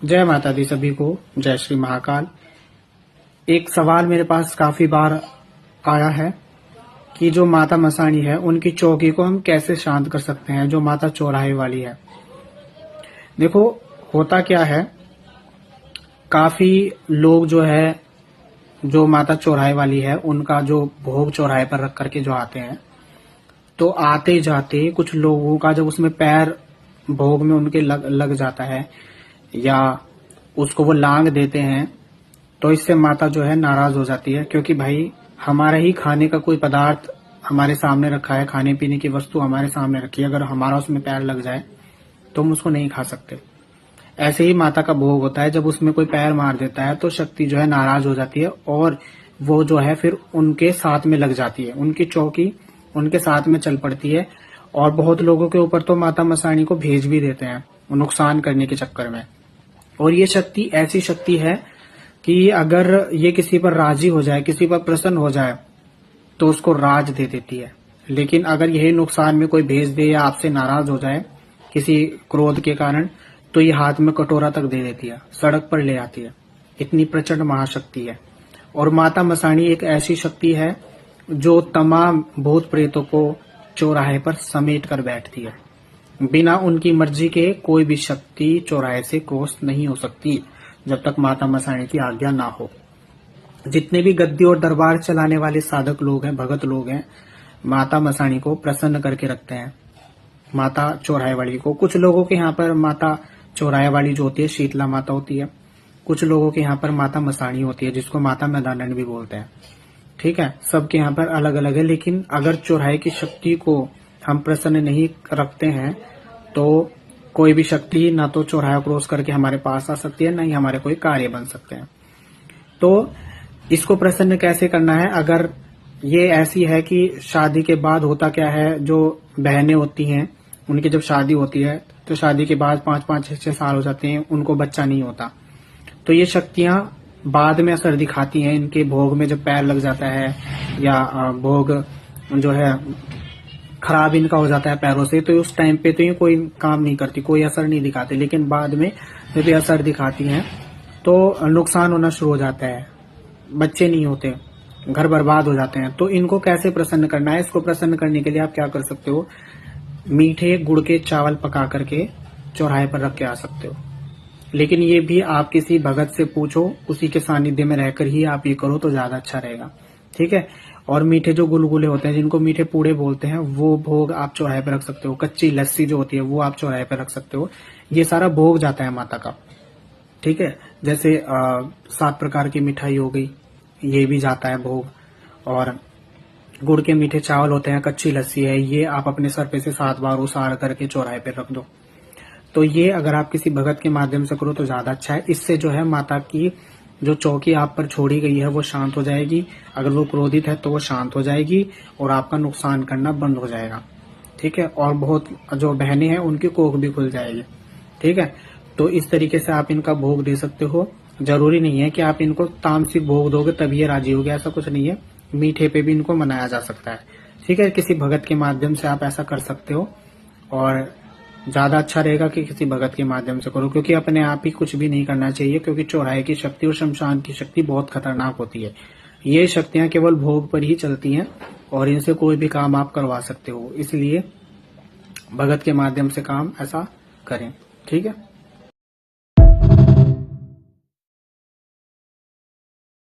जय माता दी सभी को। जय श्री महाकाल। एक सवाल मेरे पास काफी बार आया है कि जो माता मसाणी है उनकी चौकी को हम कैसे शांत कर सकते हैं, जो माता चौराहे वाली है। देखो होता क्या है, काफी लोग जो है जो माता चौराहे वाली है उनका जो भोग चौराहे पर रख करके जो आते हैं, तो आते जाते कुछ लोगों का जब उसमें पैर भोग में उनके लग जाता है या उसको वो लांग देते हैं, तो इससे माता जो है नाराज हो जाती है। क्योंकि भाई हमारा ही खाने का कोई पदार्थ हमारे सामने रखा है, खाने पीने की वस्तु हमारे सामने रखी है, अगर हमारा उसमें पैर लग जाए तो हम उसको नहीं खा सकते। ऐसे ही माता का भोग होता है, जब उसमें कोई पैर मार देता है तो शक्ति जो है नाराज हो जाती है और वो जो है फिर उनके साथ में लग जाती है, उनकी चौकी उनके साथ में चल पड़ती है। और बहुत लोगों के ऊपर तो माता मसाणी को भेज भी देते हैं नुकसान करने के चक्कर में। और ये शक्ति ऐसी शक्ति है कि अगर ये किसी पर राजी हो जाए, किसी पर प्रसन्न हो जाए, तो उसको राज दे देती है। लेकिन अगर यही नुकसान में कोई भेज दे या आपसे नाराज हो जाए किसी क्रोध के कारण, तो ये हाथ में कटोरा तक दे देती है, सड़क पर ले आती है। इतनी प्रचंड महाशक्ति है। और माता मसाणी एक ऐसी शक्ति है जो तमाम भूत प्रेतों को चौराहे पर समेट कर बैठती है। बिना उनकी मर्जी के कोई भी शक्ति चौराहे से क्रॉस नहीं हो सकती, जब तक माता मसाणी की आज्ञा ना हो। जितने भी गद्दी और दरबार चलाने वाले साधक लोग हैं, भगत लोग हैं, माता मसाणी को प्रसन्न करके रखते हैं, माता चौराहे वाली को। कुछ लोगों के यहाँ पर माता चौराहे वाली जो होती है शीतला माता होती है, कुछ लोगों के यहाँ पर माता मसाणी होती है, जिसको माता मैदानंद भी बोलते हैं। ठीक है, सबके यहाँ पर अलग अलग है। लेकिन अगर चौराहे की शक्ति को हम प्रसन्न नहीं रखते हैं तो कोई भी शक्ति ना तो चौराहा क्रॉस करके हमारे पास आ सकती है, ना ही हमारे कोई कार्य बन सकते हैं। तो इसको प्रसन्न कैसे करना है? अगर ये ऐसी है कि शादी के बाद होता क्या है, जो बहनें होती हैं उनकी जब शादी होती है तो शादी के बाद 5-5, 6-6 साल हो जाते हैं, उनको बच्चा नहीं होता, तो ये शक्तियां बाद में असर दिखाती हैं। इनके भोग में जब पैर लग जाता है या भोग जो है खराब इनका हो जाता है पैरों से, तो उस टाइम पे तो ये कोई काम नहीं करती, कोई असर नहीं दिखाती। लेकिन बाद में जब ये असर दिखाती हैं तो नुकसान होना शुरू हो जाता है, बच्चे नहीं होते, घर बर्बाद हो जाते हैं। तो इनको कैसे प्रसन्न करना है? इसको प्रसन्न करने के लिए आप क्या कर सकते हो, मीठे गुड़ के चावल पका करके चौराहे पर रख के आ सकते हो। लेकिन ये भी आप किसी भगत से पूछो, उसी के सानिध्य में रहकर ही आप ये करो तो ज्यादा अच्छा रहेगा। ठीक है। और मीठे जो गुलगुले होते हैं, जिनको मीठे पूड़े बोलते हैं, वो भोग आप चौराहे पर रख सकते हो। कच्ची लस्सी जो होती है वो आप चौराहे पर रख सकते हो। ये सारा भोग जाता है माता का। ठीक है। जैसे 7 प्रकार की मिठाई हो गई, ये भी जाता है भोग। और गुड़ के मीठे चावल होते हैं, कच्ची लस्सी है, ये आप अपने सर पे से 7 बार उसार करके चौराहे पे रख दो। तो ये अगर आप किसी भगत के माध्यम से करो तो ज्यादा अच्छा है। इससे जो है माता की जो चौकी आप पर छोड़ी गई है वो शांत हो जाएगी। अगर वो क्रोधित है तो वो शांत हो जाएगी और आपका नुकसान करना बंद हो जाएगा। ठीक है। और बहुत जो बहनें हैं उनकी कोख भी खुल जाएगी। ठीक है। तो इस तरीके से आप इनका भोग दे सकते हो। जरूरी नहीं है कि आप इनको तामसिक भोग दोगे तभी ये राजी होगे, ऐसा कुछ नहीं है। मीठे पे भी इनको मनाया जा सकता है। ठीक है। किसी भगत के माध्यम से आप ऐसा कर सकते हो और ज्यादा अच्छा रहेगा कि किसी भगत के माध्यम से करो, क्योंकि अपने आप ही कुछ भी नहीं करना चाहिए। क्योंकि चौराहे की शक्ति और शमशान की शक्ति बहुत खतरनाक होती है। ये शक्तियां केवल भोग पर ही चलती हैं और इनसे कोई भी काम आप करवा सकते हो। इसलिए भगत के माध्यम से काम ऐसा करें। ठीक है।